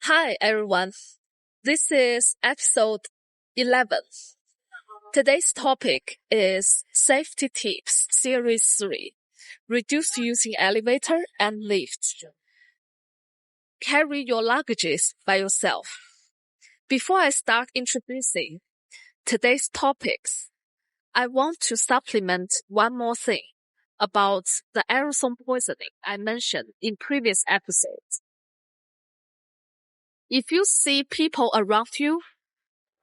Hi everyone, this is episode 11. Today's topic is Safety Tips Series 3, Reduce using elevator and lift. Carry your luggages by yourself. Before I start introducing today's topics, I want to supplement one more thing about the aerosol poisoning I mentioned in previous episodes. If you see people around you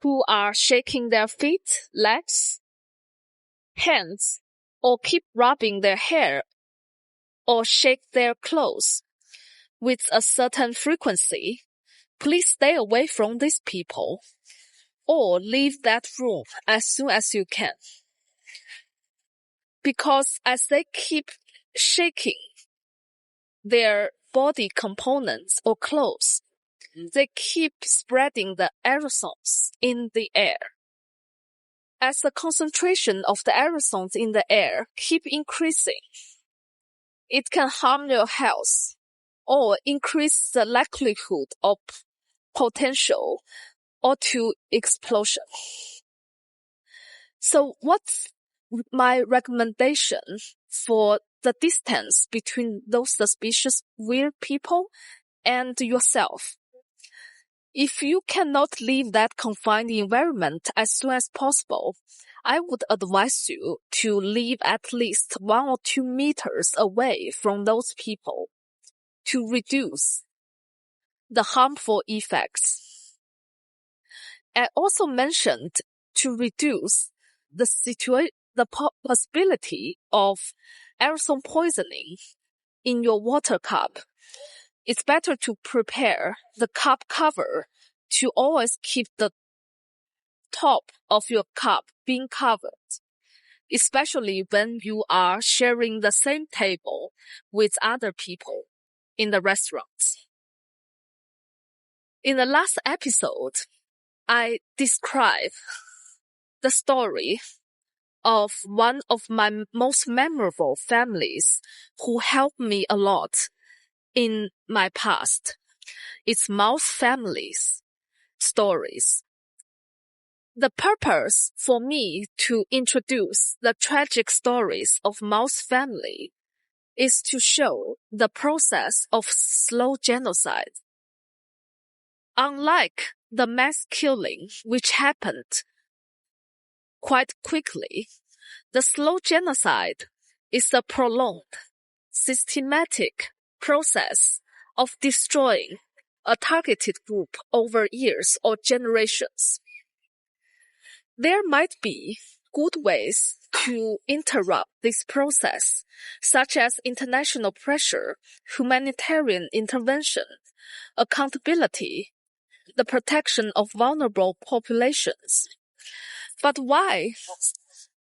who are shaking their feet, legs, hands, or keep rubbing their hair or shake their clothes with a certain frequency, please stay away from these people or leave that room as soon as you can. Because as they keep shaking their body components or clothes, they keep spreading the aerosols in the air. As the concentration of the aerosols in the air keep increasing, it can harm your health or increase the likelihood of potential auto explosion. So what's my recommendation for the distance between those suspicious weird people and yourself? If you cannot leave that confined environment as soon as possible, I would advise you to leave at least 1 or 2 meters away from those people to reduce the harmful effects. I also mentioned to reduce the possibility of aerosol poisoning in your water cup. It's better to prepare the cup cover to always keep the top of your cup being covered, especially when you are sharing the same table with other people in the restaurants. In the last episode, I described the story of one of my most memorable families who helped me a lot in my past. It's Mouse families stories. The purpose for me to introduce the tragic stories of Mouse family is to show the process of slow genocide. Unlike the mass killing which happened quite quickly, the slow genocide is a prolonged, systematic process of destroying a targeted group over years or generations. There might be good ways to interrupt this process, such as international pressure, humanitarian intervention, accountability, the protection of vulnerable populations. But why?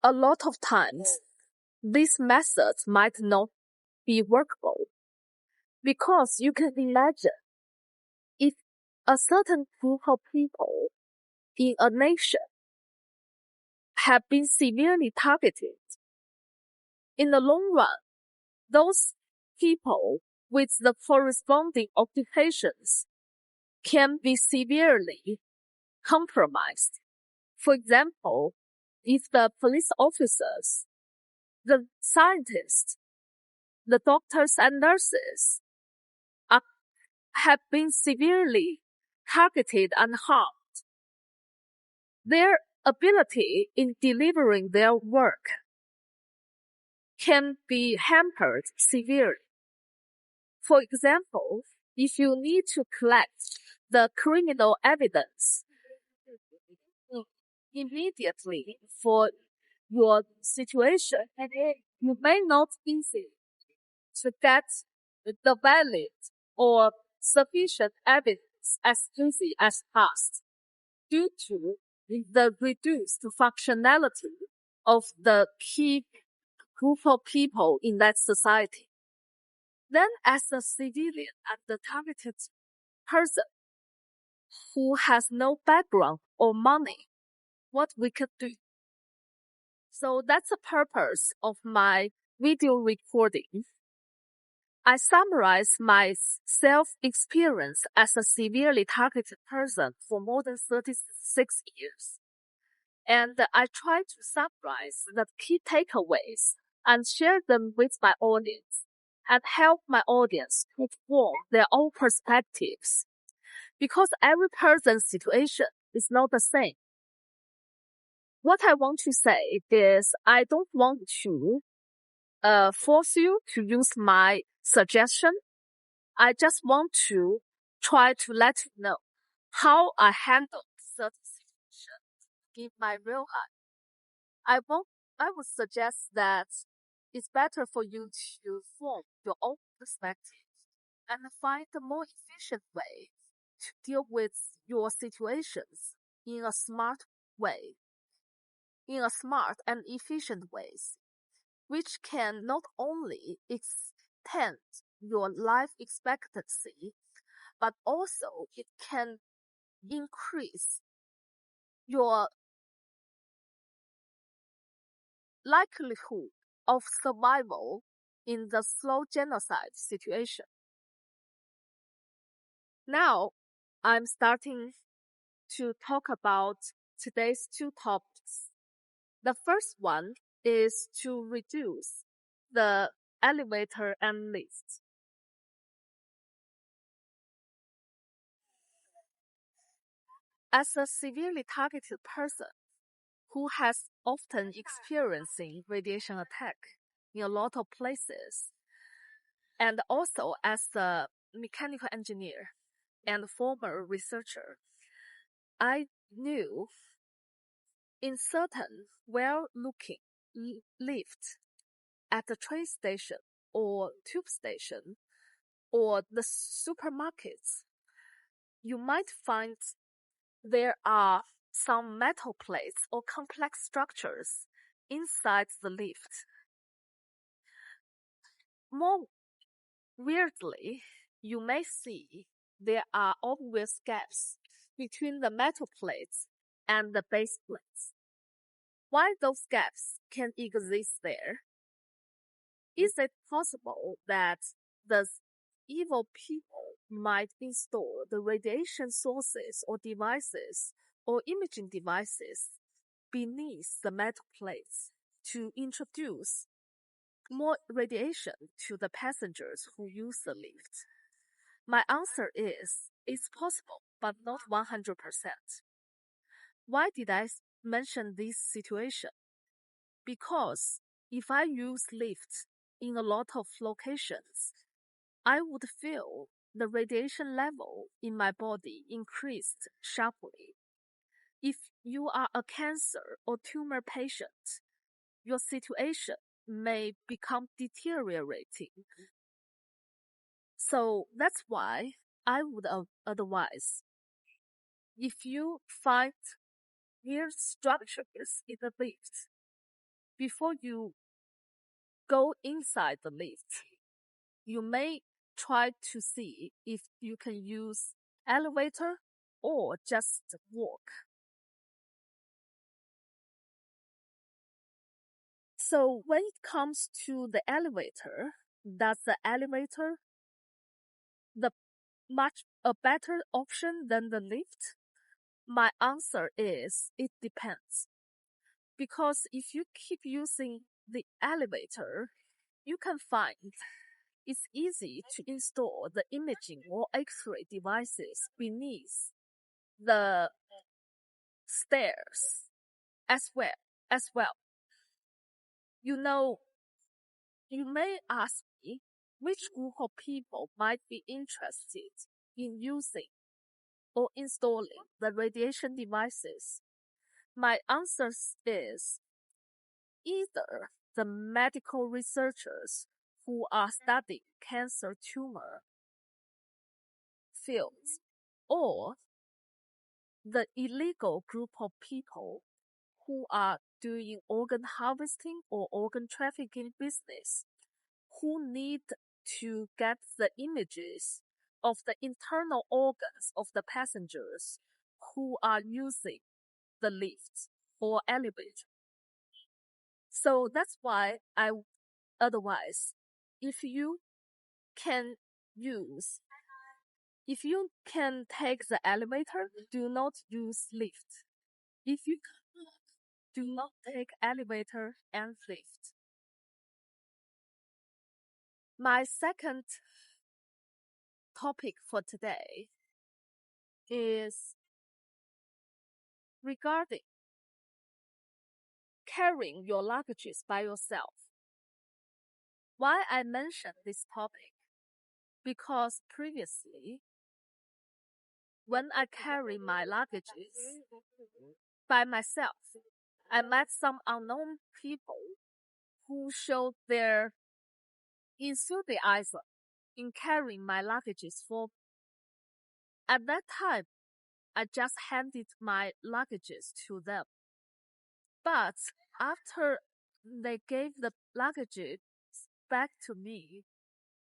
A lot of times, these methods might not be workable. Because you can imagine, if a certain group of people in a nation have been severely targeted, in the long run, those people with the corresponding occupations can be severely compromised. For example, if the police officers, the scientists, the doctors and nurses have been severely targeted and harmed, their ability in delivering their work can be hampered severely. For example, if you need to collect the criminal evidence immediately for your situation, you may not be able to get the valid or sufficient evidence as easy as past due to the reduced functionality of the key group of people in that society. Then as a civilian and the targeted person who has no background or money, what we could do. So that's the purpose of my video recording. I summarize my self-experience as a severely targeted person for more than 36 years. And I try to summarize the key takeaways and share them with my audience and help my audience to form their own perspectives. Because every person's situation is not the same. What I want to say is I don't want to force you to use my suggestion. I just want to try to let you know how I handle certain situations in my real life. I would suggest that it's better for you to form your own perspective and find a more efficient way to deal with your situations in a smart way, in a smart and efficient ways, which can not only extend your life expectancy, but also it can increase your likelihood of survival in the slow genocide situation. Now, I'm starting to talk about today's two topics. The first one is to reduce the elevator and lift. As a severely targeted person who has often experiencing radiation attack in a lot of places, and also as a mechanical engineer and former researcher, I knew in certain well-looking lift at the train station or tube station or the supermarkets, you might find there are some metal plates or complex structures inside the lift. More weirdly, you may see there are obvious gaps between the metal plates and the base plates. Why those gaps can exist there? Is it possible that the evil people might install the radiation sources or devices or imaging devices beneath the metal plates to introduce more radiation to the passengers who use the lift? My answer is it's possible, but not 100%. Why did I mention this situation? Because if I use lifts in a lot of locations, I would feel the radiation level in my body increased sharply. If you are a cancer or tumor patient, your situation may become deteriorating. So that's why I would advise if you find weird structures in the lift, before you go inside the lift, you may try to see if you can use elevator or just walk. So when it comes to the elevator, does the elevator the much a better option than the lift? My answer is it depends. Because if you keep using the elevator, you can find it's easy to install the imaging or X-ray devices beneath the stairs as well. You know, you may ask me which group of people might be interested in using or installing the radiation devices. My answer is either the medical researchers who are studying cancer tumor fields or the illegal group of people who are doing organ harvesting or organ trafficking business, who need to get the images of the internal organs of the passengers who are using the lift or elevator. So that's why I advise if you can use, if you can take the elevator, do not use lift. If you cannot, do not take elevator and lift. My second topic for today is regarding carrying your luggages by yourself. Why I mentioned this topic? Because previously, when I carry my luggages by myself, I met some unknown people who showed their enthusiasm in carrying my luggages for. At that time, I just handed my luggages to them. But after they gave the luggages back to me,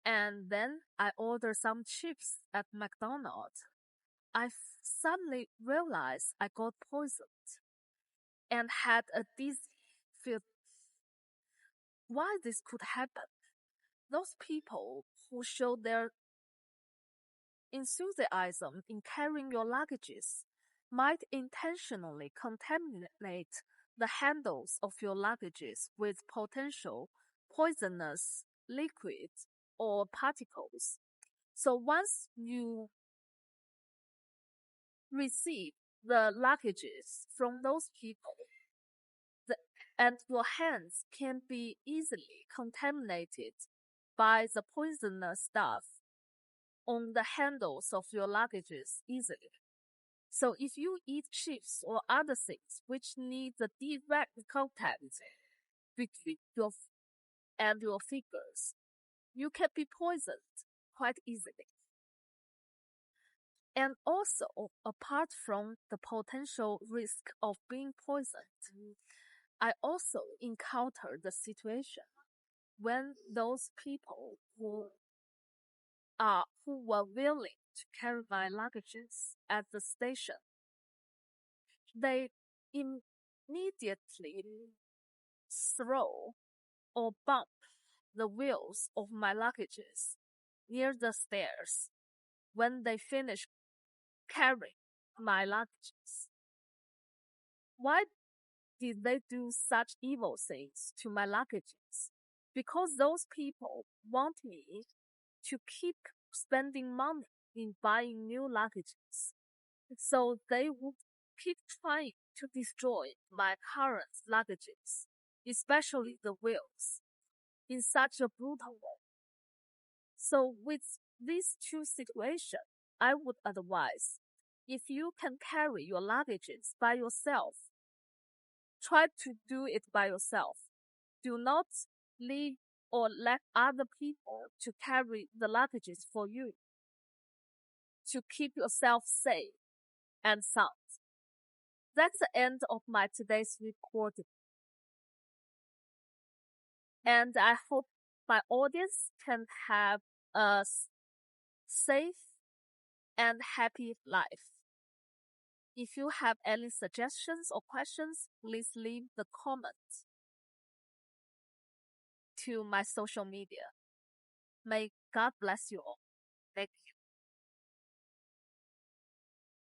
and then I ordered some chips at McDonald's, I suddenly realized I got poisoned and had a dizzy feel. Why this could happen? Those people who showed their enthusiasm in carrying your luggages might intentionally contaminate the handles of your luggages with potential poisonous liquids or particles. So once you receive the luggages from those people, and your hands can be easily contaminated by the poisonous stuff on the handles of your luggages easily. So if you eat chips or other things which need the direct contact between your fingers, you can be poisoned quite easily. And also, apart from the potential risk of being poisoned, I also encountered the situation when those people who were willing to carry my luggages at the station, they immediately throw or bump the wheels of my luggages near the stairs when they finish carrying my luggages. Why did they do such evil things to my luggages? Because those people want me to keep spending money in buying new luggages. So they would keep trying to destroy my current luggages, especially the wheels, in such a brutal way. So with these two situations, I would advise, if you can carry your luggages by yourself, try to do it by yourself. Do not leave or let other people to carry the luggages for you, to keep yourself safe and sound. That's the end of my today's recording. And I hope my audience can have a safe and happy life. If you have any suggestions or questions, please leave the comment to my social media. May God bless you all. Thank you.